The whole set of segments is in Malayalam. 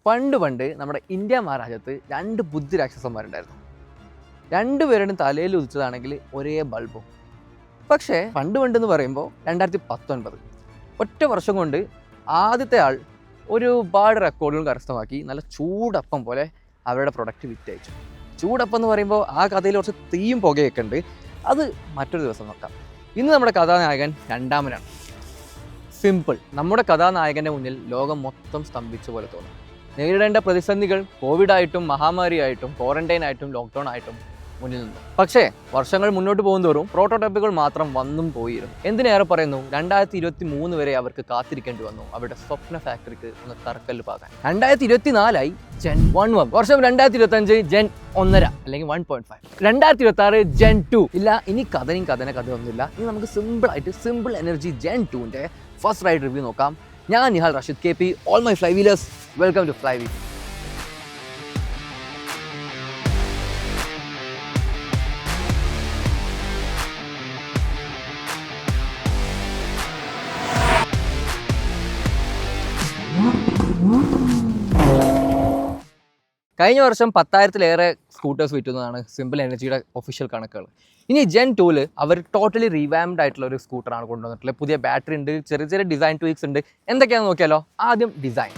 പണ്ട് നമ്മുടെ ഇന്ത്യ മഹാരാജ്യത്ത് 2 ബുദ്ധി രാക്ഷസന്മാരുണ്ടായിരുന്നു. രണ്ടുപേരുടെയും തലയിൽ ഉദിച്ചതാണെങ്കിൽ ഒരേ ബൾബും. പക്ഷേ പണ്ടെന്ന് പറയുമ്പോൾ 2019 ഒറ്റ വർഷം കൊണ്ട് ആദ്യത്തെ ആൾ ഒരുപാട് റെക്കോർഡുകൾ കരസ്ഥമാക്കി നല്ല ചൂടപ്പം പോലെ അവരുടെ പ്രൊഡക്റ്റ് വിറ്റയച്ചു. ചൂടപ്പം എന്ന് പറയുമ്പോൾ ആ കഥയിൽ കുറച്ച് തീയും പുകയൊക്കെ ഉണ്ട്. അത് മറ്റൊരു ദിവസം നോക്കാം. ഇന്ന് നമ്മുടെ കഥാനായകൻ രണ്ടാമനാണ്. സിമ്പിൾ, നമ്മുടെ കഥാനായകൻ്റെ മുന്നിൽ ലോകം മൊത്തം സ്തംഭിച്ച പോലെ തോന്നും. നേരിടേണ്ട പ്രതിസന്ധികൾ കോവിഡായിട്ടും മഹാമാരിയായിട്ടും ക്വാറന്റൈൻ ആയിട്ടും ലോക്ക്ഡൗൺ ആയിട്ടും മുന്നിൽ നിന്നു. പക്ഷേ വർഷങ്ങൾ മുന്നോട്ട് പോകുന്തോറും പ്രോട്ടോടൈപ്പുകൾ മാത്രം വന്നും പോയിരുന്നു. എന്തിനേറെ പറയുന്നു, 2023 വരെ അവർക്ക് കാത്തിരിക്കേണ്ടി വന്നു അവരുടെ സ്വപ്ന ഫാക്ടറിക്ക് ഒന്ന് തറക്കല്ല് പാകാൻ. 2024 ജെൻ 1 വന്നു. വർഷം 2025 ജെൻ 1.5 അല്ലെങ്കിൽ 1.5. 2026 ജെൻ 2. ഇല്ല, ഇനി കഥയൊന്നുമില്ല. ഇനി നമുക്ക് സിമ്പിൾ എനർജി ജെൻ 2ന്റെ ഫസ്റ്റ് റൈഡ് റിവ്യൂ നോക്കാം. ഞാൻ Nihal Rasheed KP. All my fly wheelers, welcome to fly wheel. കഴിഞ്ഞ വർഷം 10,000-ലേറെ സ്കൂട്ടേഴ്സ് വിറ്റുന്നതാണ് സിമ്പിൾ എനർജിയുടെ ഒഫീഷ്യൽ കണക്കുകൾ. ഇനി ജെൻ 2 അവർ ടോട്ടലി റിവാംഡ് ആയിട്ടുള്ള ഒരു സ്കൂട്ടറാണ് കൊണ്ടുവന്നിട്ടുള്ളത്. പുതിയ ബാറ്ററി ഉണ്ട്, ചെറിയ ഡിസൈൻ ട്വീക്സ് ഉണ്ട്. എന്തൊക്കെയാണെന്ന് നോക്കിയാലോ. ആദ്യം ഡിസൈൻ.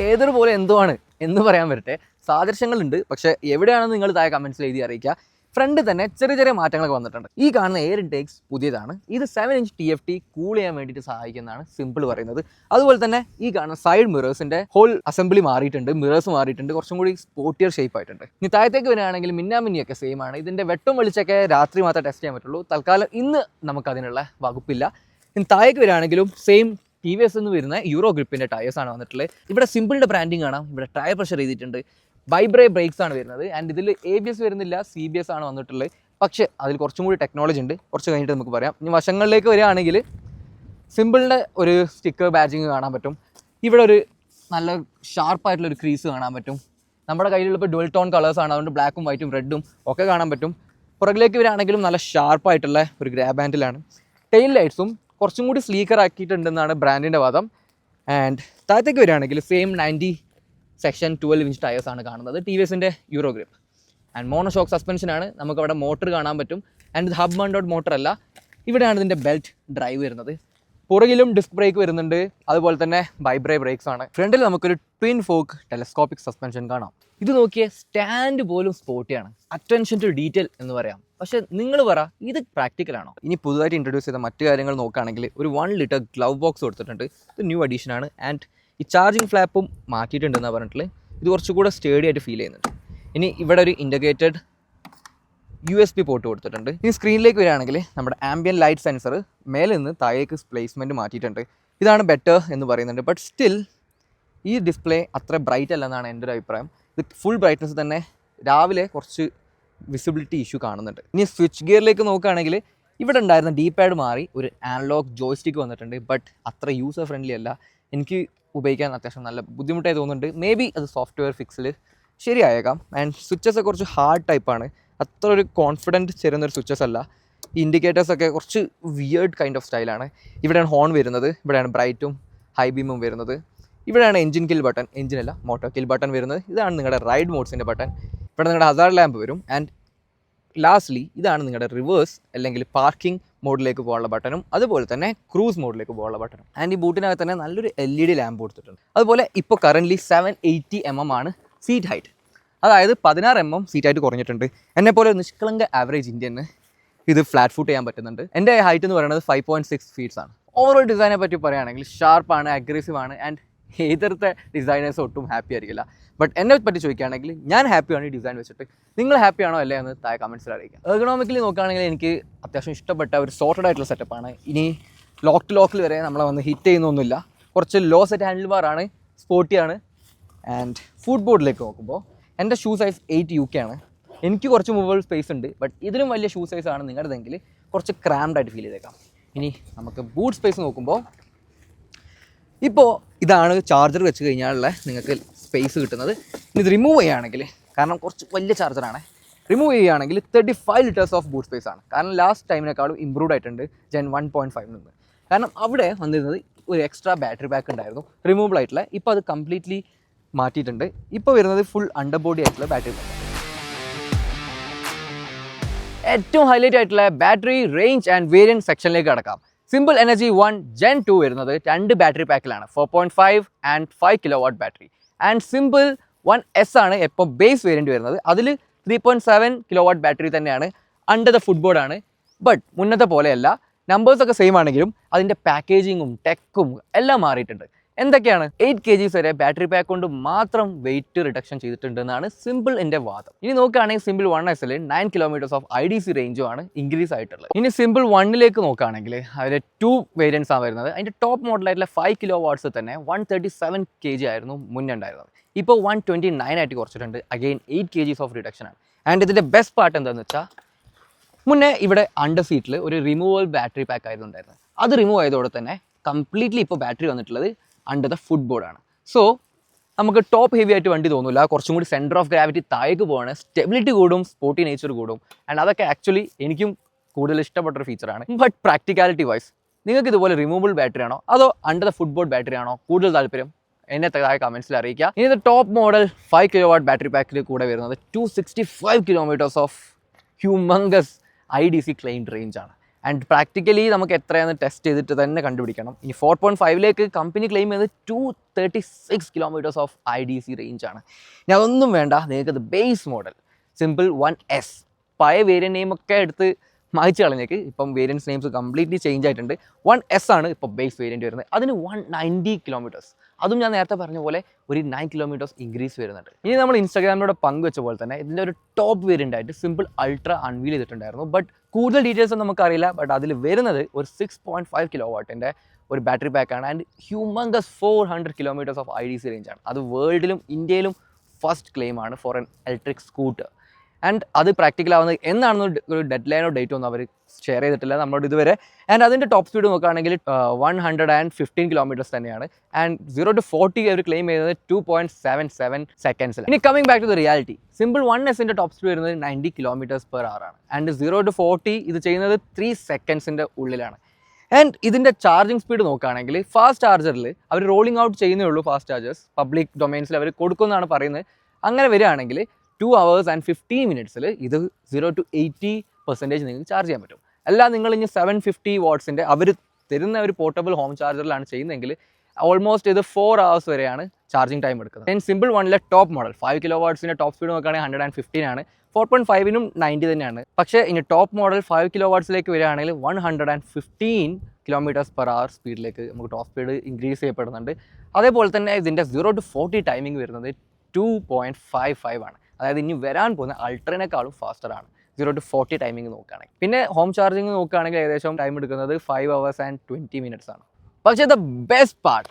ഏതൊരു പോലെ എന്തോ ആണ് എന്ന് പറയാൻ വരട്ടെ. സാദൃശ്യങ്ങളുണ്ട്, പക്ഷേ എവിടെയാണെന്ന് നിങ്ങൾ താഴെ കമൻസിൽ എഴുതി അറിയിക്കുക. ഫ്രണ്ട് തന്നെ ചെറിയ മാറ്റങ്ങളൊക്കെ വന്നിട്ടുണ്ട്. ഈ കാണുന്ന എയർ ഇൻടേക്സ് പുതിയതാണ്. ഇത് 7-inch TFT കൂൾ ചെയ്യാൻ വേണ്ടിയിട്ട് സഹായിക്കുന്നതാണ് സിമ്പിൾ പറയുന്നത്. അതുപോലെ തന്നെ ഈ കാണുന്ന സൈഡ് മിറേഴ്സിന്റെ ഹോൾ അസംബ്ലി മാറിയിട്ടുണ്ട്, മിറേഴ്സ് മാറിയിട്ടുണ്ട്, കുറച്ചും കൂടി സ്പോർട്ടിയർ ഷേപ്പ് ആയിട്ടുണ്ട്. ഇനി താഴത്തേക്ക് വരികയാണെങ്കിൽ മിന്നാമിന്നിയൊക്കെ സെയിം ആണ്. ഇതിന്റെ വെട്ടും വെളിച്ചൊക്കെ രാത്രി മാത്രമേ ടെസ്റ്റ് ചെയ്യാൻ പറ്റുള്ളൂ. തൽക്കാലം ഇന്ന് നമുക്ക് അതിനുള്ള വകുപ്പില്ല. ഇനി താഴേക്ക് വരികയാണെങ്കിലും സെയിം TVS എന്ന് വരുന്ന യൂറോ ഗ്രിപ്പിന്റെ ടയേഴ്സ് ആണ് വന്നിട്ടുള്ളത്. ഇവിടെ സിമ്പിളിന്റെ ബ്രാൻഡിങ് കാണാം. ഇവിടെ ടയർ പ്രഷർ ചെയ്തിട്ടുണ്ട്. വൈബ്രേ ബ്രേക്സ് ആണ് വരുന്നത്. ആൻഡ് ഇതിൽ ABS വരുന്നില്ല, CBS ആണ് വന്നിട്ടുള്ളത്. പക്ഷേ അതിൽ കുറച്ചും കൂടി ടെക്നോളജി ഉണ്ട്. കുറച്ച് കഴിഞ്ഞിട്ട് നമുക്ക് പറയാം. ഇനി വശങ്ങളിലേക്ക് വരികയാണെങ്കിൽ സിമ്പിളിൻ്റെ ഒരു സ്റ്റിക്കർ ബാഡ്ജിങ് കാണാൻ പറ്റും. ഇവിടെ ഒരു നല്ല ഷാർപ്പായിട്ടുള്ളൊരു ക്രീസ് കാണാൻ പറ്റും. നമ്മുടെ കയ്യിലുള്ള ഇപ്പോൾ ഡുവൽ ടോൺ കളേഴ്സാണ്, അതുകൊണ്ട് ബ്ലാക്കും വൈറ്റും റെഡും ഒക്കെ കാണാൻ പറ്റും. പുറകിലേക്ക് വരികയാണെങ്കിലും നല്ല ഷാർപ്പായിട്ടുള്ള ഒരു ഗ്രാബ് ഹാൻഡിലാണ്. ടെയിൽ ലൈറ്റ്സും കുറച്ചും കൂടി സ്ലീക്കർ ആക്കിയിട്ടുണ്ടെന്നാണ് ബ്രാൻഡിൻ്റെ വാദം. ആൻഡ് താഴത്തേക്ക് വരികയാണെങ്കിൽ സെയിം 90 സെക്ഷൻ 12-inch ടയേഴ്സ് ആണ് കാണുന്നത്. TVSൻ്റെ യൂറോ ഗ്രിപ്പ് ആൻഡ് മോണോഷോക്ക് സസ്പെൻഷനാണ്. നമുക്ക് അവിടെ മോട്ടർ കാണാൻ പറ്റും. ആൻഡ് ഇത് ഹബ് മൗണ്ടഡ് മോട്ടർ അല്ല. ഇവിടെയാണ് ഇതിൻ്റെ ബെൽറ്റ് ഡ്രൈവ് വരുന്നത്. പുറകിലും ഡിസ്ക് ബ്രേക്ക് വരുന്നുണ്ട്. അതുപോലെ തന്നെ വൈബ്രേ ബ്രേക്സ് ആണ്. ഫ്രണ്ടിൽ നമുക്കൊരു ട്വിൻ ഫോക്ക് ടെലസ്കോപ്പിക് സസ്പെൻഷൻ കാണാം. ഇത് നോക്കിയ സ്റ്റാൻഡ് പോലും സ്പോർട്ടിയാണ്. അറ്റൻഷൻ ടു ഡീറ്റെയിൽ എന്ന് പറയാം. പക്ഷേ നിങ്ങൾ പറ, ഇത് പ്രാക്ടിക്കലാണോ? ഇനി പുതുതായിട്ട് ഇൻട്രൊഡ്യൂസ് ചെയ്ത മറ്റു കാര്യങ്ങൾ നോക്കുകയാണെങ്കിൽ ഒരു 1 ലിറ്റർ ഗ്ലവ് ബോക്സ് കൊടുത്തിട്ടുണ്ട്. ഇത് ന്യൂ അഡീഷനാണ്. ആൻഡ് ഈ ചാർജിങ് ഫ്ലാപ്പും മാറ്റിയിട്ടുണ്ടെന്നാണ് പറഞ്ഞിട്ടുള്ളത്. ഇത് കുറച്ചുകൂടെ സ്റ്റേഡി ആയിട്ട് ഫീൽ ചെയ്യുന്നുണ്ട്. ഇനി ഇവിടെ ഒരു ഇൻ്റഗ്രേറ്റഡ് USB പോർട്ട് കൊടുത്തിട്ടുണ്ട്. ഇനി സ്ക്രീനിലേക്ക് വരികയാണെങ്കിൽ നമ്മുടെ ആംബിയൻ ലൈറ്റ് സെൻസർ മേലെ നിന്ന് താഴേക്ക് പ്ലേസ്മെൻറ്റ് മാറ്റിയിട്ടുണ്ട്. ഇതാണ് ബെറ്റർ എന്ന് പറയുന്നുണ്ട്. ബട്ട് സ്റ്റിൽ ഈ ഡിസ്പ്ലേ അത്ര ബ്രൈറ്റ് അല്ലെന്നാണ് എൻ്റെ ഒരു അഭിപ്രായം. ഇത് ഫുൾ ബ്രൈറ്റ്നസ് തന്നെ രാവിലെ കുറച്ച് വിസിബിലിറ്റി ഇഷ്യൂ കാണുന്നുണ്ട്. ഇനി സ്വിച്ച് ഗിയറിലേക്ക് നോക്കുകയാണെങ്കിൽ ഇവിടെ ഉണ്ടായിരുന്ന D-പാഡ് മാറി ഒരു ആനലോഗ് ജോയ്സ്റ്റിക്ക് വന്നിട്ടുണ്ട്. ബട്ട് അത്ര യൂസർ ഫ്രണ്ട്ലി അല്ല. എനിക്ക് ഉപയോഗിക്കാൻ അത്യാവശ്യം നല്ല ബുദ്ധിമുട്ടായി തോന്നുന്നുണ്ട്. മേ ബി അത് സോഫ്റ്റ്വെയർ ഫിക്സിൽ ശരിയായേക്കാം. ആൻഡ് സ്വിച്ചസ് കുറച്ച് ഹാർഡ് ടൈപ്പാണ്. അത്ര ഒരു കോൺഫിഡൻറ്റ് ചേരുന്നൊരു സ്വിച്ചസ് അല്ല. ഈ ഇൻഡിക്കേറ്റേഴ്സൊക്കെ കുറച്ച് വിയേർഡ് കൈൻഡ് ഓഫ് സ്റ്റൈലാണ്. ഇവിടെയാണ് ഹോൺ വരുന്നത്. ഇവിടെയാണ് ബ്രൈറ്റും ഹൈ ബീമും വരുന്നത്. ഇവിടെയാണ് എഞ്ചിൻ കിൽ ബട്ടൺ, എഞ്ചിനല്ല മോട്ടോർ കിൽ ബട്ടൺ വരുന്നത്. ഇതാണ് നിങ്ങളുടെ റൈഡ് മോഡ്സിൻ്റെ ബട്ടൺ. ഇവിടെ നിങ്ങളുടെ ഹസാർഡ് ലാമ്പ് വരും. ആൻഡ് ലാസ്റ്റ്ലി ഇതാണ് നിങ്ങളുടെ റിവേഴ്സ് അല്ലെങ്കിൽ പാർക്കിംഗ് മോഡിലേക്ക് പോകാനുള്ള ബട്ടണും അതുപോലെ തന്നെ ക്രൂസ് മോഡിലേക്ക് പോകാനുള്ള ബട്ടണും. ആൻഡ് ഈ ബൂട്ടിനകത്ത് തന്നെ നല്ലൊരു LED ലാമ്പ് കൊടുത്തിട്ടുണ്ട്. അതുപോലെ ഇപ്പോൾ കറൻ്റ്ലി 780 mm ആണ് സീറ്റ് ഹൈറ്റ്. അതായത് 16 mm സീറ്റ് ഹൈറ്റ് കുറഞ്ഞിട്ടുണ്ട്. എന്നെപ്പോലെ ഒരു നിഷ്കളങ്ക ആവറേജ് ഇന്ത്യന് ഇത് ഫ്ലാറ്റ് ഫുട്ട് ചെയ്യാൻ പറ്റുന്നുണ്ട്. എൻ്റെ ഹൈറ്റ് എന്ന് പറയുന്നത് 5.6 feet ആണ്. ഓവറോൾ ഡിസൈനെ പറ്റി പറയുകയാണെങ്കിൽ ഷാർപ്പാണ്, അഗ്രസീവ് ആണ്. ആൻഡ് ഏതൊരുത്തെ ഡിസൈനേഴ്സ് ഒട്ടും ഹാപ്പി ആയിരിക്കില്ല. ബട്ട് എന്നെ പറ്റി ചോദിക്കുകയാണെങ്കിൽ ഞാൻ ഹാപ്പിയാണ് ഈ ഡിസൈൻ വെച്ചിട്ട്. നിങ്ങൾ ഹാപ്പിയാണോ അല്ലേ എന്ന് താഴെ കമൻസിൽ അറിയിക്കാം. എർഗണോമിക്കലി നോക്കുകയാണെങ്കിൽ എനിക്ക് അത്യാവശ്യം ഇഷ്ടപ്പെട്ട ഒരു സോർട്ടഡ് ആയിട്ടുള്ള സെറ്റപ്പാണ്. ഇനി ലോക്കിൽ വരെ നമ്മളെ വന്ന് ഹിറ്റ് ചെയ്യുന്നൊന്നുമില്ല. കുറച്ച് ലോ സെറ്റ് ഹാൻഡിൽ ബാറാണ്, സ്പോർട്ടിയാണ്. ആൻഡ് ഫുഡ് ബോർഡിലേക്ക് നോക്കുമ്പോൾ എൻ്റെ ഷൂ സൈസ് 8 UK ആണ്. എനിക്ക് കുറച്ച് മൂവബിൾ സ്പേസ് ഉണ്ട്. ബട്ട് ഇതിലും വലിയ ഷൂ സൈസാണ് നിങ്ങളുടെതെങ്കിൽ കുറച്ച് ക്രാംഡ് ആയിട്ട് ഫീൽ ചെയ്തേക്കാം. ഇനി നമുക്ക് ബൂട്ട് സ്പേസ് നോക്കുമ്പോൾ ഇപ്പോൾ ഇതാണ് ചാർജർ വെച്ച് കഴിഞ്ഞാലുള്ള നിങ്ങൾക്ക് സ്പേസ് കിട്ടുന്നത്. ഇനി ഇത് റിമൂവ് ചെയ്യുകയാണെങ്കിൽ, കാരണം കുറച്ച് വലിയ ചാർജറാണ്, റിമൂവ് ചെയ്യുകയാണെങ്കിൽ 35 ലിറ്റേഴ്സ് ഓഫ് ബൂട്ട് സ്പേസ് ആണ്. കാരണം ലാസ്റ്റ് ടൈമിനേക്കാളും ഇമ്പ്രൂവ്ഡ് ആയിട്ടുണ്ട് ജെൻ 1.5 നിന്ന്. കാരണം അവിടെ വന്നിരുന്നത് ഒരു എക്സ്ട്രാ ബാറ്ററി പാക്ക് ഉണ്ടായിരുന്നു റിമൂവബിൾ ആയിട്ടുള്ള. ഇപ്പോൾ അത് കംപ്ലീറ്റ്ലി മാറ്റിയിട്ടുണ്ട്. ഇപ്പോൾ വരുന്നത് ഫുൾ അണ്ടർ ബോഡി ആയിട്ടുള്ള ബാറ്ററി പാക്ക്. ഏറ്റവും ഹൈലൈറ്റ് ആയിട്ടുള്ള ബാറ്ററി റേഞ്ച് ആൻഡ് വേരിയൻറ്റ് സെക്ഷനിലേക്ക് കടക്കാം. സിമ്പിൾ എനർജി 1 Gen 2 വരുന്നത് 2 ബാറ്ററി പാക്കിലാണ്, 4.5 and 5 kW battery. And simple 1S ആണ് ഇപ്പോൾ ബേസ് വേരിയൻറ്റ് വരുന്നത്. അതിൽ 3.7 kW ബാറ്ററി തന്നെയാണ്, അണ്ടർ ദ ഫുട് ബോർഡ് ആണ്. ബട്ട് മുന്നത്തെ പോലെയല്ല, നമ്പേഴ്സൊക്കെ സെയിം ആണെങ്കിലും അതിൻ്റെ പാക്കേജിങ്ങും ടെക്കും എല്ലാം മാറിയിട്ടുണ്ട്. എന്തൊക്കെയാണ്? 8 kgs വരെ ബാറ്ററി പാക്ക് കൊണ്ട് മാത്രം വെയിറ്റ് റിഡക്ഷൻ ചെയ്തിട്ടുണ്ടെന്നാണ് സിമ്പിൾ എൻ്റെ വാദം. ഇനി നോക്കുകയാണെങ്കിൽ simple 1S 9 km of IDC റേഞ്ചും ആണ് ഇൻക്രീസ് ആയിട്ടുള്ളത്. ഇനി സിമ്പിൾ 1ലേക്ക് നോക്കുകയാണെങ്കിൽ അതിൽ 2 വേരിയൻസ് ആണ് വരുന്നത്. അതിൻ്റെ ടോപ്പ് മോഡലായിട്ടുള്ള 5 kW തന്നെ 137 kg ആയിരുന്നു മുന്നേ ഉണ്ടായിരുന്നത്. ഇപ്പോൾ 129 ആയിട്ട് കുറച്ചിട്ടുണ്ട്. അഗെയിൻ 8 kgs ഓഫ് റിഡക്ഷൻ ആണ്. ആൻഡ് ഇതിൻ്റെ ബെസ്റ്റ് പാർട്ട് എന്താണെന്ന് വെച്ചാൽ, മുന്നേ ഇവിടെ അണ്ടർ സീറ്റിൽ ഒരു റിമൂവൽ ബാറ്ററി പാക്ക് ആയിരുന്നു ഉണ്ടായിരുന്നത്. അത് റിമൂവ് ആയതോടെ തന്നെ കംപ്ലീറ്റ്ലി ഇപ്പോൾ ബാറ്ററി വന്നിട്ടുള്ളത് അണ്ടർ ദ ഫുട് ബോർഡാണ്. സോ നമുക്ക് ടോപ്പ് ഹെവി ആയിട്ട് വണ്ടി തോന്നില്ല, കുറച്ചും കൂടി സെൻറ്റർ ഓഫ് ഗ്രാവിറ്റി താഴേക്ക് പോവാണ്, സ്റ്റെബിലിറ്റി കൂടും, സ്പോർട്ടി നേച്ചർ കൂടും. ആൻഡ് അതൊക്കെ ആക്ച്വലി എനിക്കും കൂടുതൽ ഇഷ്ടപ്പെട്ടൊരു ഫീച്ചറാണ്. ബട്ട് പ്രാക്ടിക്കാലിറ്റി വൈസ് നിങ്ങൾക്ക് ഇതുപോലെ റിമൂവബിൾ ബാറ്ററി ആണോ അതോ under the foot board battery ആണോ കൂടുതൽ താല്പര്യം? എന്നെ താഴെ കമൻസിൽ അറിയിക്കുക. ഇനി ഇത് ടോപ്പ് മോഡൽ 5 kW ബാറ്ററി പാക്കിൽ കൂടെ വരുന്നത് 265 km of humongous IDC claimed range ആണ്. ആൻഡ് പ്രാക്ടിക്കലി നമുക്ക് എത്രയാണെന്ന് ടെസ്റ്റ് ചെയ്തിട്ട് തന്നെ കണ്ടുപിടിക്കണം. ഇനി 4.5ലേക്ക് കമ്പനി ക്ലെയിം ചെയ്ത് 236 km ഓഫ് IDC റേഞ്ച് ആണ്. ഇനി അതൊന്നും വേണ്ട, നിങ്ങൾക്കത് ബേസ് മോഡൽ സിമ്പിൾ 1S, പഴയ വേരിയൻ്റ് നെയിമൊക്കെ എടുത്ത് മായ്ച്ചു കളഞ്ഞേക്ക്. ഇപ്പം വേരിയൻസ് നെയിംസ് കംപ്ലീറ്റ്ലി ചേഞ്ച് ആയിട്ടുണ്ട്. 1S ആണ് ഇപ്പോൾ ബേസ് വേരിയൻറ്റ് വരുന്നത്. അതിന് 190 km, അതും ഞാൻ നേരത്തെ പറഞ്ഞ പോലെ ഒരു 9 km ഇൻക്രീസ് വരുന്നുണ്ട്. ഇനി നമ്മൾ ഇൻസ്റ്റാഗ്രാമിലൂടെ പങ്കുവെച്ച പോലെ തന്നെ ഇതിൻ്റെ ഒരു ടോപ്പ് വേരിയൻ്റ് ആയിട്ട് സിമ്പിൾ അൾട്ര അൺവീൽ ചെയ്തിട്ടുണ്ടായിരുന്നു. ബട്ട് കൂടുതൽ ഡീറ്റെയിൽസ് നമുക്കറിയില്ല. ബട്ട് അതിൽ വരുന്നത് ഒരു 6.5 kW ഒരു ബാറ്ററി പാക്കാണ്. And humongous 400 km of IDC റേഞ്ചാണ്. അത് വേൾഡിലും ഇന്ത്യയിലും ഫസ്റ്റ് ക്ലെയിം ആണ് for an electric scooter. And അത് പ്രാക്ടിക്കൽ ആവുന്നത് എന്നാണെന്ന് ഒരു ഡെഡ് ലൈനോ ഡേറ്റോ ഒന്നും അവർ ഷെയർ ചെയ്തിട്ടില്ല നമ്മളോട് ഇതുവരെ. ആൻഡ് അതിൻ്റെ ടോപ്പ് സ്പീഡ് നോക്കുകയാണെങ്കിൽ 115 km തന്നെയാണ്. ആൻഡ് 0 to 40 അവർ ക്ലെയിം ചെയ്യുന്നത് 2.77 സെക്കൻഡ്സിൽ. ഇനി coming back to the reality, simple 1Sൻ്റെ ടോപ്പ് സ്പീഡ് വരുന്നത് 90 km/h ആണ്. ആൻഡ് 0 to 40 ഇത് ചെയ്യുന്നത് 3 സെക്കൻഡ്സിൻ്റെ ഉള്ളിലാണ്. ആൻഡ് ഇതിൻ്റെ ചാർജിങ് സ്പീഡ് നോക്കുകയാണെങ്കിൽ ഫാസ്റ്റ് ചാർജറിൽ അവർ റോളിംഗ് ഔട്ട് ചെയ്യുന്നേ ഉള്ളൂ. ഫാസ്റ്റ് ചാർജേഴ്സ് പബ്ലിക് ഡൊമൈൻസിൽ അവർ കൊടുക്കുമെന്നാണ് പറയുന്നത്. അങ്ങനെ വരികയാണെങ്കിൽ 2 hours and 15 minutes ഇത് 0 to 80% നിങ്ങൾക്ക് ചാർജ് ചെയ്യാൻ പറ്റും. അല്ല നിങ്ങൾ ഇനി 750 wattsൻ്റെ അവർ തരുന്ന ഒരു പോർട്ടബിൾ ഹോം ചാർജറിലാണ് ചെയ്യുന്നതെങ്കിൽ ഓൾമോസ്റ്റ് ഇത് 4 hours വരെയാണ് ചാർജിങ് ടൈം എടുക്കുന്നത്. ആൻഡ് സിമ്പിൾ 1ലെ top model 5 kW top speed നോക്കുകയാണെങ്കിൽ 115 ആണ്. 4.5നും 90 തന്നെയാണ്. പക്ഷേ ഇനി ടോപ്പ് മോഡൽ 5 kW വരികയാണെങ്കിൽ 115 km/h സ്പീഡിലേക്ക് നമുക്ക് ടോപ്പ് സ്പീഡ് ഇൻക്രീസ് ചെയ്യപ്പെടുന്നുണ്ട്. അതേപോലെ തന്നെ ഇതിൻ്റെ 0 to 40 ടൈമിംഗ് വരുന്നത് 2.55 ആണ്. അതായത് ഇനി വരാൻ പോകുന്ന അൾട്രനേക്കാളും ഫാസ്റ്ററാണ് 0 to 40 ടൈമിംഗ് നോക്കുകയാണെങ്കിൽ. പിന്നെ ഹോം ചാർജിങ് നോക്കുകയാണെങ്കിൽ ഏകദേശം ടൈം എടുക്കുന്നത് 5 hours and 20 minutes ആണ്. പക്ഷേ ദ ബെസ്റ്റ് പാർട്ട്,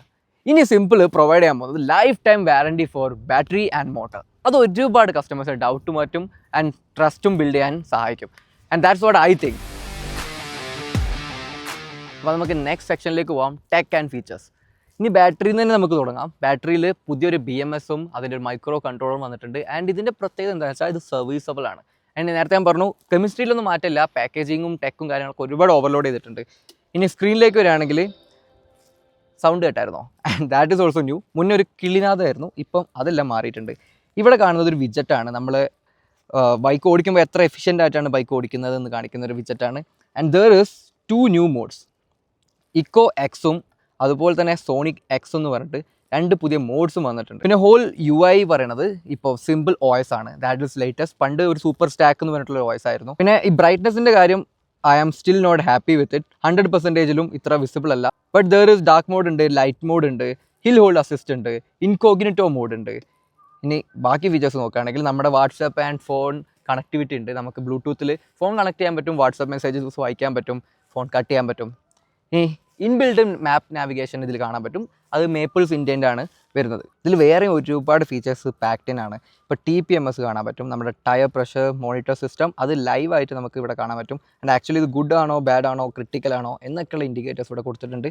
ഇനി സിമ്പിൾ പ്രൊവൈഡ് ചെയ്യാൻ പോകുന്നത് life time warranty for battery and motor. അത് ഒരുപാട് കസ്റ്റമേഴ്സ് ഡൗട്ട് മാറ്റും ആൻഡ് ട്രസ്റ്റും ബിൽഡ് ചെയ്യാൻ സഹായിക്കും. And that's what I think. അപ്പോൾ നമുക്ക് നെക്സ്റ്റ് സെക്ഷനിലേക്ക് പോകാം, ടെക് ആൻഡ് ഫീച്ചേഴ്സ്. ഇനി ബാറ്ററിയിൽ നിന്ന് തന്നെ നമുക്ക് തുടങ്ങാം. ബാറ്ററിയിൽ പുതിയൊരു BMS-ഉം അതിൻ്റെ ഒരു മൈക്രോ കൺട്രോളറും വന്നിട്ടുണ്ട്. ആൻഡ് ഇതിൻ്റെ പ്രത്യേകത എന്താണെന്ന് വെച്ചാൽ ഇത് സർവീസബിൾ ആണ്. ആൻഡ് നേരത്തെ ഞാൻ പറഞ്ഞു കെമിസ്ട്രിയിലൊന്നും മാറ്റില്ല, പാക്കേജിങ്ങും ടെക്കും കാര്യങ്ങളൊക്കെ ഒരുപാട് ഓവർലോഡ് ചെയ്തിട്ടുണ്ട്. ഇനി സ്ക്രീനിലേക്ക് വരികയാണെങ്കിൽ സൗണ്ട് കേട്ടായിരുന്നോ? And that is also new. മുന്നേ ഒരു കിളിനാഥമായിരുന്നു, ഇപ്പം അതെല്ലാം മാറിയിട്ടുണ്ട്. ഇവിടെ കാണുന്നത് ഒരു വിജറ്റാണ്. നമ്മൾ ബൈക്ക് ഓടിക്കുമ്പോൾ എത്ര എഫിഷ്യൻ്റ് ആയിട്ടാണ് ബൈക്ക് ഓടിക്കുന്നത് എന്ന് കാണിക്കുന്ന ഒരു വിജറ്റാണ്. And there is 2 new modes, eco എക്സും അതുപോലെ തന്നെ സോണിക് എക്സ് എന്ന് പറഞ്ഞിട്ട് 2 പുതിയ മോഡ്സും വന്നിട്ടുണ്ട്. പിന്നെ ഹോൾ UI പറയണത് ഇപ്പോൾ സിമ്പിൾ OS ആണ്. That is latest. പണ്ട് ഒരു സൂപ്പർ സ്റ്റാക്ക് എന്ന് പറഞ്ഞിട്ടുള്ള OS ആയിരുന്നു. പിന്നെ ഈ ബ്രൈറ്റ്നസിൻ്റെ കാര്യം I am still not happy with it. 100%ലും ഇത്ര വിസിബിൾ അല്ല. But there is dark mode ഉണ്ട്, ലൈറ്റ് മോഡ് ഉണ്ട്, ഹിൽ ഹോൾഡ് അസിസ്റ്റ് ഉണ്ട്, ഇൻകോഗ്നിറ്റോ മോഡ് ഉണ്ട്. ഇനി ബാക്കി ഫീച്ചേഴ്സ് നോക്കുകയാണെങ്കിൽ നമ്മുടെ വാട്സാപ്പ് ആൻഡ് ഫോൺ കണക്ടിവിറ്റി ഉണ്ട്. നമുക്ക് ബ്ലൂടൂത്തിൽ ഫോൺ കണക്ട് ചെയ്യാൻ പറ്റും, വാട്സാപ്പ് മെസ്സേജസ് വായിക്കാൻ പറ്റും, ഫോൺ കട്ട് ചെയ്യാൻ പറ്റും. ഇനി ഇൻബിൽഡ് മാപ്പ് നാവിഗേഷൻ ഇതിൽ കാണാൻ പറ്റും. അത് മേപ്പിൾസ് ഇന്ത്യൻ്റെ ആണ് വരുന്നത്. ഇതിൽ വേറെ ഒരുപാട് ഫീച്ചേഴ്സ് പാക്ഡ് ആണ്. ഇപ്പോൾ TPMS കാണാൻ പറ്റും, നമ്മുടെ ടയർ പ്രഷർ മോണിറ്റർ സിസ്റ്റം അത് ലൈവായിട്ട് നമുക്ക് ഇവിടെ കാണാൻ പറ്റും. ആൻഡ് ആക്ച്വലി ഇത് ഗുഡ് ആണോ ബാഡ് ആണോ ക്രിട്ടിക്കൽ ആണോ എന്നൊക്കെയുള്ള ഇൻഡിക്കേറ്റേഴ്സ് ഇവിടെ കൊടുത്തിട്ടുണ്ട്.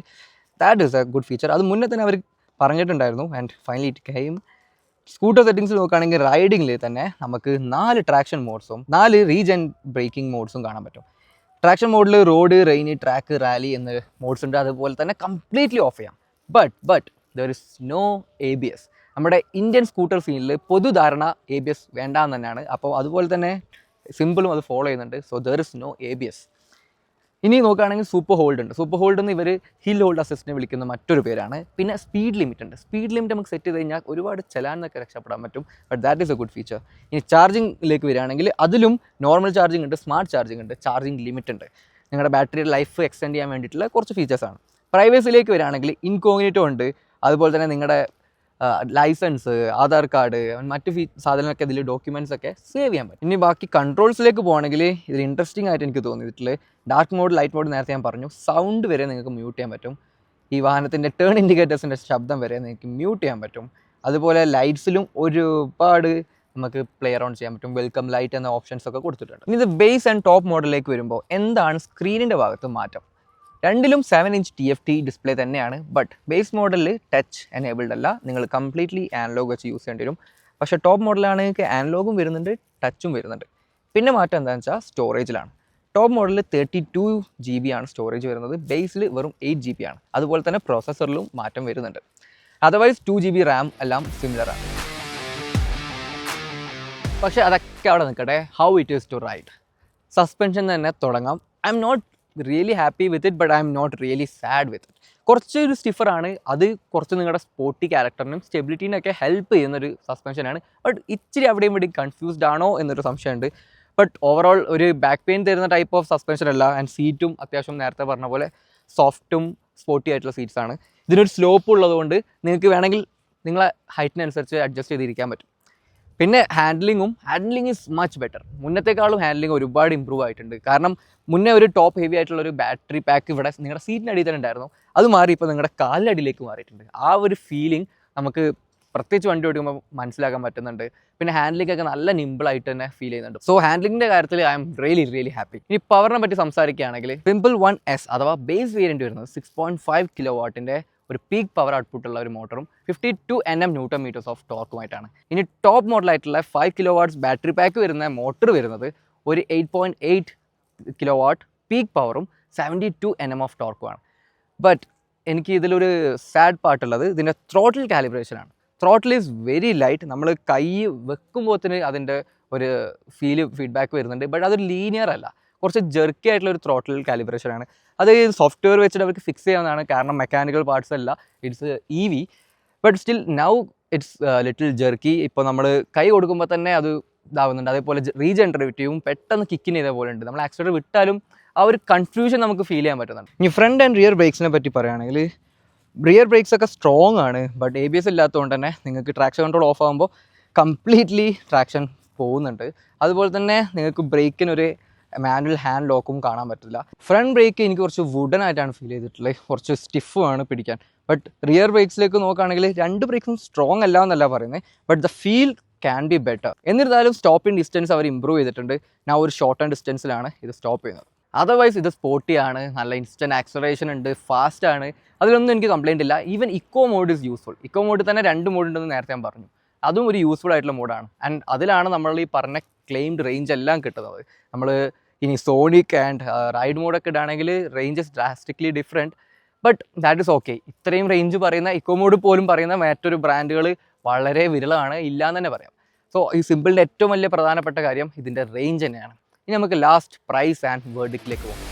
That is a good feature. അത് മുന്നേ തന്നെ അവർ പറഞ്ഞിട്ടുണ്ടായിരുന്നു. And finally it came. Scooter സെറ്റിംഗ്സിൽ നോക്കുകയാണെങ്കിൽ റൈഡിങ്ങിൽ തന്നെ നമുക്ക് 4 ട്രാക്ഷൻ മോഡ്സും 4 റീജൻ ബ്രേക്കിംഗ് മോഡ്സും കാണാൻ പറ്റും. ട്രാക്ഷൻ മോഡിൽ റോഡ്, റെയിനി, ട്രാക്ക്, റാലി എന്ന മോഡ്സ് ഉണ്ട്. അതുപോലെ തന്നെ കംപ്ലീറ്റ്ലി ഓഫ് ചെയ്യാം. But there is no ABS. നമ്മുടെ ഇന്ത്യൻ സ്കൂട്ടർ സീനിൽ പൊതുധാരണ ABS വേണ്ടാന്ന് തന്നെയാണ്. അപ്പോൾ അതുപോലെ തന്നെ സിമ്പിളും അത് ഫോളോ ചെയ്യുന്നുണ്ട്. So there is no ABS. ഇനി നോക്കുകയാണെങ്കിൽ സൂപ്പർ ഹോൾഡ് ഉണ്ട്. സൂപ്പർ ഹോൾഡ് എന്ന് ഇവർ ഹിൽ ഹോൾഡ് അസിസ്റ്റിനെ വിളിക്കുന്ന മറ്റൊരു പേരാണ്. പിന്നെ സ്പീഡ് ലിമിറ്റ് ഉണ്ട്. സ്പീഡ് ലിമിറ്റ് നമുക്ക് സെറ്റ് ചെയ്ത് കഴിഞ്ഞാൽ ഒരുപാട് ചലാനൊക്കെ രക്ഷപ്പെടാൻ പറ്റും. But that is a good feature. ഇനി ചാർജിങ്ങിലേക്ക് വരികയാണെങ്കിൽ അതിലും നോർമൽ ചാർജിങ് ഉണ്ട്, സ്മാർട്ട് ചാർജിങ് ഉണ്ട്, ചാർജിങ് ലിമിറ്റ് ഉണ്ട്. നിങ്ങളുടെ ബാറ്ററിയുടെ ലൈഫ് എക്സ്റ്റെൻഡ് ചെയ്യാൻ വേണ്ടിയിട്ടുള്ള കുറച്ച് ഫീച്ചേഴ്സാണ്. പ്രൈവസിയിലേക്ക് വരികയാണെങ്കിൽ ഇൻകോഗ്നിറ്റോ ഉണ്ട്. അതുപോലെ തന്നെ നിങ്ങളുടെ ലൈസൻസ്, ആധാർ കാർഡ്, മറ്റ് സാധനങ്ങളൊക്കെ ഇതിൽ ഡോക്യുമെൻറ്റ്സ് ഒക്കെ സേവ് ചെയ്യാൻ പറ്റും. ഇനി ബാക്കി കൺട്രോൾസിലേക്ക് പോകുകയാണെങ്കിൽ ഇതിൽ ഇൻട്രസ്റ്റിംഗ് ആയിട്ട് എനിക്ക് തോന്നിയിട്ടുള്ളത് ഡാർക്ക് മോഡ്, ലൈറ്റ് മോഡ് നേരത്തെ ഞാൻ പറഞ്ഞു. സൗണ്ട് വരെ നിങ്ങൾക്ക് മ്യൂട്ട് ചെയ്യാൻ പറ്റും. ഈ വാഹനത്തിൻ്റെ ടേൺ ഇൻഡിക്കേറ്റേഴ്സിൻ്റെ ശബ്ദം വരെ നിങ്ങൾക്ക് മ്യൂട്ട് ചെയ്യാൻ പറ്റും. അതുപോലെ ലൈറ്റ്സിലും ഒരുപാട് നമുക്ക് പ്ലേ അറൗണ്ട് ചെയ്യാൻ പറ്റും. വെൽക്കം ലൈറ്റ് എന്ന ഓപ്ഷൻസ് ഒക്കെ കൊടുത്തിട്ടുണ്ട്. ഇനി ഇത് ബേസ് ആൻഡ് ടോപ്പ് മോഡലിലേക്ക് വരുമ്പോൾ എന്താണ് സ്ക്രീനിൻ്റെ ഭാഗത്ത് മാറ്റം? രണ്ടിലും 7-inch TFT ഡിസ്പ്ലേ തന്നെയാണ്. ബട്ട് ബേസ് മോഡലിൽ ടച്ച് എനേബിൾഡ് അല്ല, നിങ്ങൾ കംപ്ലീറ്റ്ലി ആനലോഗ് വെച്ച് യൂസ് ചെയ്യേണ്ടി വരും. പക്ഷേ ടോപ്പ് മോഡലാണെങ്കിൽ ആനലോഗും വരുന്നുണ്ട്, ടച്ചും വരുന്നുണ്ട്. പിന്നെ മാറ്റം എന്താണെന്ന് വെച്ചാൽ സ്റ്റോറേജിലാണ്. ടോപ്പ് മോഡലിൽ 32 GB ആണ് സ്റ്റോറേജ് വരുന്നത്. ബേസിൽ വെറും 8 GB ആണ്. അതുപോലെ തന്നെ പ്രോസസ്സറിലും മാറ്റം വരുന്നുണ്ട്. അതർവൈസ് 2 GB റാം എല്ലാം സിമിലറാണ്. പക്ഷേ അതൊക്കെ അവിടെ നിൽക്കട്ടെ. How it is to ride? Suspension തന്നെ തുടങ്ങാം. I'm not really happy with it, but I'm not really sad with it. കുറച്ചൊരു സ്റ്റിഫറാണ്. അത് കുറച്ച് നിങ്ങളുടെ സ്പോർട്ടി ക്യാരക്ടറിനും സ്റ്റെബിലിറ്റീനൊക്കെ ഹെൽപ്പ് ചെയ്യുന്നൊരു സസ്പെൻഷനാണ്. ബട്ട് ഇച്ചിരി അവിടെയും ഇവിടെ കൺഫ്യൂസ്ഡ് ആണോ എന്നൊരു സംശയമുണ്ട്. ബട്ട് ഓവറോൾ ഒരു ബാക്ക് പെയിൻ തരുന്ന ടൈപ്പ് ഓഫ് സസ്പെൻഷൻ അല്ല. ആൻഡ് സീറ്റും അത്യാവശ്യം നേരത്തെ പറഞ്ഞ പോലെ സോഫ്റ്റും സ്പോർട്ടി ആയിട്ടുള്ള സീറ്റ്സാണ്. ഇതിനൊരു സ്ലോപ്പ് ഉള്ളതുകൊണ്ട് നിങ്ങൾക്ക് വേണമെങ്കിൽ നിങ്ങളെ ഹൈറ്റിനനുസരിച്ച് അഡ്ജസ്റ്റ് ചെയ്തിരിക്കാൻ പറ്റും. പിന്നെ ഹാൻഡ്ലിംഗ് ഈസ് മച്ച് ബെറ്റർ. മുന്നത്തെക്കാളും ഹാൻഡ്ലിംഗ് ഒരുപാട് ഇമ്പ്രൂവ് ആയിട്ടുണ്ട്. കാരണം മുന്നേ ഒരു ടോപ്പ് ഹെവി ആയിട്ടുള്ള ഒരു ബാറ്ററി പാക്ക് ഇവിടെ നിങ്ങളുടെ സീറ്റിനടിയിൽ തന്നെ ഉണ്ടായിരുന്നു. അത് മാറി ഇപ്പോൾ നിങ്ങളുടെ കാലിനടിയിലേക്ക് മാറിയിട്ടുണ്ട്. ആ ഒരു ഫീലിംഗ് നമുക്ക് പ്രത്യേകിച്ച് വണ്ടി ഓടിക്കുമ്പോൾ മനസ്സിലാക്കാൻ പറ്റുന്നുണ്ട്. പിന്നെ ഹാൻഡ്ലിംഗ് ഒക്കെ നല്ല നിമ്പിളായിട്ട് തന്നെ ഫീൽ ചെയ്യുന്നുണ്ട്. സോ ഹാൻഡ്ലിംഗിൻ്റെ കാര്യത്തിൽ ഐ എം റിയലി ഹാപ്പി. ഇനി പവറിനെ പറ്റി സംസാരിക്കുകയാണെങ്കിൽ സിമ്പിൾ 1S അഥവാ ബേസ് വേരിയൻറ്റ് വരുന്നത് 6.5 kW ഒരു പീക്ക് പവർ ഔട്ട്പുട്ടുള്ള ഒരു മോട്ടറും 52 Nm Nm ഓഫ് ടോർക്കുമായിട്ടാണ്. ഇനി ടോപ്പ് മോഡലായിട്ടുള്ള 5 kW ബാറ്ററി പാക്ക് വരുന്ന മോട്ടർ വരുന്നത് ഒരു 8.8 kW പീക്ക് പവറും 72 Nm ഓഫ് ടോർക്കുമാണ്. ബട്ട് എനിക്ക് ഇതിലൊരു സാഡ് പാർട്ടുള്ളത് ഇതിൻ്റെ ത്രോട്ടിൽ കാലിബ്രേഷനാണ്. Throttle is very light. നമ്മൾ കൈ വെക്കുമ്പോഴത്തേന് അതിൻ്റെ ഒരു ഫീഡ്ബാക്ക് വരുന്നുണ്ട്. ബട്ട് അതൊരു ലീനിയർ അല്ല, കുറച്ച് ജെർക്കി ആയിട്ടുള്ള ഒരു ത്രോട്ടിൽ കാലിബ്രേഷനാണ്. അത് സോഫ്റ്റ്വെയർ വെച്ചിട്ട് അവർക്ക് ഫിക്സ് ചെയ്യാവുന്നതാണ്. കാരണം മെക്കാനിക്കൽ പാർട്സ് അല്ല, it's EV. But still now it's little jerky. ഇപ്പോൾ നമ്മൾ കൈ കൊടുക്കുമ്പോൾ തന്നെ അത് ഇതാവുന്നുണ്ട്. അതേപോലെ റീജനറേറ്റീവും പെട്ടെന്ന് കിക്കിന് ചെയ്ത പോലെ ഉണ്ട്. നമ്മൾ ആക്സിലേറ്റർ വിട്ടാലും ആ ഒരു കൺഫ്യൂഷൻ നമുക്ക് ഫീൽ ചെയ്യാൻ പറ്റുന്നുണ്ട്. ഇനി ഫ്രണ്ട് ആൻഡ് റിയർ ബ്രേക്സിനെ പറ്റി പറയുകയാണെങ്കിൽ റിയർ ബ്രേക്സ് ഒക്കെ സ്ട്രോങ് ആണ്. ബട്ട് ABS ഇല്ലാത്തതുകൊണ്ട് തന്നെ നിങ്ങൾക്ക് ട്രാക്ഷൻ കൺട്രോൾ ഓഫ് ആകുമ്പോൾ കംപ്ലീറ്റ്ലി ട്രാക്ഷൻ പോകുന്നുണ്ട്. അതുപോലെ തന്നെ നിങ്ങൾക്ക് ബ്രേക്കിനൊരു മാനുവൽ ഹാൻഡ് ലോക്കും കാണാൻ പറ്റില്ല. ഫ്രണ്ട് ബ്രേക്ക് എനിക്ക് കുറച്ച് വുഡൻ ആയിട്ടാണ് ഫീൽ ചെയ്തിട്ടുള്ളത്. കുറച്ച് സ്റ്റിഫുമാണ് പിടിക്കാൻ. ബട്ട് റിയർ ബ്രേക്സിലേക്ക് നോക്കുകയാണെങ്കിൽ രണ്ട് ബ്രേക്സും സ്ട്രോങ് അല്ല എന്നല്ല പറയുന്നത്. But the feel can be better. എന്നിരുന്നാലും സ്റ്റോപ്പിംഗ് ഡിസ്റ്റൻസ് അവർ ഇമ്പ്രൂവ് ചെയ്തിട്ടുണ്ട്. ഞാൻ ഒരു ഷോർട്ട് ആൻഡ് ഡിസ്റ്റൻസിലാണ് ഇത് സ്റ്റോപ്പ് ചെയ്യുന്നത്. അതർവൈസ് ഇത് സ്പോർട്ടിയാണ്, നല്ല ഇൻസ്റ്റൻറ്റ് ആക്സലറേഷൻ ഉണ്ട്, ഫാസ്റ്റ് ആണ്. അതിലൊന്നും എനിക്ക് കംപ്ലയിൻ്റ് ഇല്ല. Even eco mode is useful. Eco mode തന്നെ 2 മോഡ് ഉണ്ടെന്ന് നേരത്തെ ഞാൻ പറഞ്ഞു. അതും ഒരു യൂസ്ഫുൾ ആയിട്ടുള്ള മോഡാണ്. ആൻഡ് അതിലാണ് നമ്മൾ ഈ പറഞ്ഞ ക്ലെയിംഡ് റേഞ്ച് എല്ലാം കിട്ടുന്നത്. നമ്മൾ ഇനി സോണിക് ആൻഡ് റൈഡ് മോഡൊക്കെ ഇടുകയാണെങ്കിൽ ranges drastically different. But that is okay. ഇത്രയും റേഞ്ച് പറയുന്ന ഇക്കോ മോഡ് പോലും പറയുന്ന മറ്റൊരു ബ്രാൻഡുകൾ വളരെ വിരളമാണ്, ഇല്ലയെന്ന് തന്നെ പറയാം. സോ ഈ സിമ്പിളിൻ്റെ ഏറ്റവും വലിയ പ്രധാനപ്പെട്ട കാര്യം ഇതിൻ്റെ റേഞ്ച് തന്നെയാണ്. ഇനി നമുക്ക് ലാസ്റ്റ് പ്രൈസ് ആൻഡ് വേർഡിക്കിലേക്ക് പോകാം.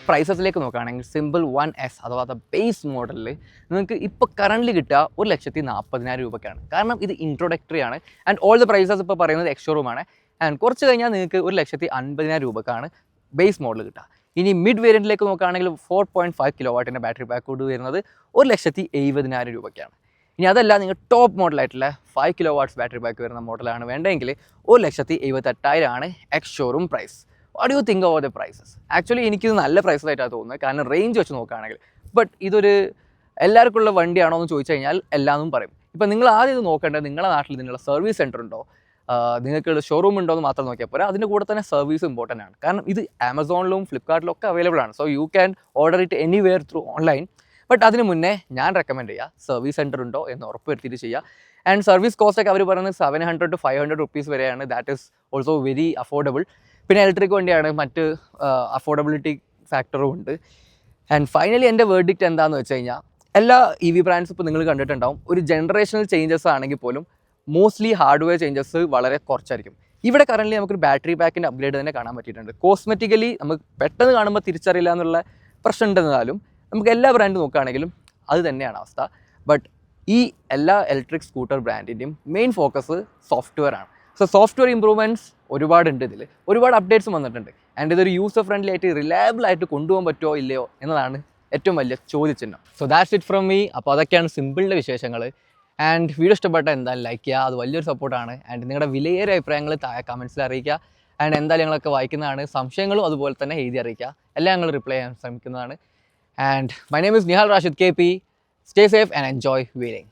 പ്രൈസസിലേക്ക് നോക്കുകയാണെങ്കിൽ സിമ്പിൾ 1S അഥവാ ദ ബേസ് മോഡലിൽ നിങ്ങൾക്ക് ഇപ്പോൾ കറൻ്റ് കിട്ടുക 1,40,000 രൂപയ്ക്കാണ്. കാരണം ഇത് ഇൻട്രൊഡക്ടറി ആണ്. ആൻഡ് ഓൾ ദ പ്രൈസസ് ഇപ്പോൾ പറയുന്നത് എക്സ്ഷോറൂമാണ്. ആൻഡ് കുറച്ച് കഴിഞ്ഞാൽ നിങ്ങൾക്ക് 1,50,000 രൂപക്കാണ് ബേസ് മോഡൽ കിട്ടുക. ഇനി മിഡ് വേരിയൻറ്റിലേക്ക് നോക്കുകയാണെങ്കിൽ 4.5 kW ബാറ്ററി പാക്ക് കൂടി വരുന്നത് 1,70,000 രൂപയ്ക്കാണ്. ഇനി അതല്ല, നിങ്ങൾ ടോപ്പ് മോഡലായിട്ടുള്ള 5 kW ബാറ്ററി പാക്ക് വരുന്ന മോഡലാണ് വേണ്ടെങ്കിൽ 1,78,000 ആണ് ex showroom price. What you think over the prices? Actually എനിക്കിത് നല്ല പ്രൈസസ് ആയിട്ടാണ് തോന്നുന്നത്, കാരണം റേഞ്ച് വെച്ച് നോക്കുകയാണെങ്കിൽ. ബട്ട് ഇതൊരു എല്ലാവർക്കും ഉള്ള വണ്ടിയാണോ എന്ന് ചോദിച്ചു കഴിഞ്ഞാൽ എല്ലാവരും പറയും. ഇപ്പം നിങ്ങൾ ആദ്യം ഇത് നോക്കേണ്ടത് നിങ്ങളുടെ നാട്ടിൽ ഇതിനുള്ള സർവീസ് സെൻറ്റർ ഉണ്ടോ, നിങ്ങൾക്ക് ഷോറൂം ഉണ്ടോ എന്ന് മാത്രം നോക്കിയാൽ പോരാ. അതിൻ്റെ കൂടെ തന്നെ സർവീസ് ഇമ്പോർട്ടൻ്റ് ആണ്. കാരണം ഇത് ആമസോണിലും ഫ്ലിപ്കാർട്ടിലും ഒക്കെ അവൈലബിൾ ആണ്. So you can order it anywhere through online. But അതിന് മുന്നേ ഞാൻ റെക്കമെൻഡ് ചെയ്യുക സർവീസ് സെൻറ്റർ ഉണ്ടോ എന്ന് ഉറപ്പ് വരുത്തിയിട്ട് ചെയ്യുക. ആൻഡ് സർവീസ് കോസ്റ്റ് ഒക്കെ അവർ പറയുന്നത് 700 to 500 rupees വരെയാണ്. That is also very affordable. പിന്നെ ഇലക്ട്രിക് വണ്ടിയാണ്, മറ്റ് അഫോർഡബിലിറ്റി ഫാക്ടറും ഉണ്ട്. ആൻഡ് ഫൈനലി എൻ്റെ വേർഡിക്റ്റ് എന്താണെന്ന് വെച്ച് കഴിഞ്ഞാൽ എല്ലാ EV ബ്രാൻഡ്സ് ഇപ്പോൾ നിങ്ങൾ കണ്ടിട്ടുണ്ടാവും, ഒരു ജനറേഷണൽ ചേഞ്ചസ് ആണെങ്കിൽ പോലും മോസ്റ്റ്ലി ഹാർഡ്വെയർ ചേഞ്ചസ് വളരെ കുറച്ചായിരിക്കും. ഇവിടെ കറൻ്റ് നമുക്കൊരു ബാറ്ററി പാക്കിൻ്റെ അപ്ഗ്രേഡ് തന്നെ കാണാൻ പറ്റിയിട്ടുണ്ട്. കോസ്മെറ്റിക്കലി നമുക്ക് പെട്ടെന്ന് കാണുമ്പോൾ തിരിച്ചറിയില്ല എന്നുള്ള പ്രശ്നം ഉണ്ടെന്നാലും നമുക്ക് എല്ലാ ബ്രാൻഡ് നോക്കുകയാണെങ്കിലും അത് തന്നെയാണ് അവസ്ഥ. ബട്ട് ഈ എല്ലാ ഇലക്ട്രിക് സ്കൂട്ടർ ബ്രാൻഡിൻ്റെയും മെയിൻ ഫോക്കസ് സോഫ്റ്റ്വെയർ ആണ്. സോ സോഫ്റ്റ്വെയർ ഇമ്പ്രൂവ്മെൻറ്റ്സ് ഒരുപാടുണ്ട്, ഒരുപാട് അപ്ഡേറ്റ്സും വന്നിട്ടുണ്ട്. ആൻഡ് ഇതൊരു യൂസർ ഫ്രണ്ട്ലി ആയിട്ട് റിലയബിൾ ആയിട്ട് കൊണ്ടുപോകാൻ പറ്റുമോ ഇല്ലയോ എന്നതാണ് ഏറ്റവും വലിയ ചോദ്യചിഹ്നം. So that's it from me. അപ്പോൾ അതൊക്കെയാണ് സിമ്പിളിൻ്റെ വിശേഷങ്ങൾ. ആൻഡ് വീഡിയോ ഇഷ്ടപ്പെട്ട എന്തായാലും ലൈക്ക് ചെയ്യുക, അത് വലിയൊരു സപ്പോർട്ടാണ്. ആൻഡ് നിങ്ങളുടെ വിലയേറിയ അഭിപ്രായങ്ങൾ താഴെ കമൻസിൽ അറിയിക്കുക. ആൻഡ് എന്തായാലും ഞങ്ങളൊക്കെ വായിക്കുന്നതാണ്. സംശയങ്ങളും അതുപോലെ തന്നെ എഴുതി അറിയിക്കുക, എല്ലാം ഞങ്ങൾ റിപ്ലൈ ചെയ്യാൻ ശ്രമിക്കുന്നതാണ്. And my name is Nihal Rashid KP. Stay safe and enjoy wheeling.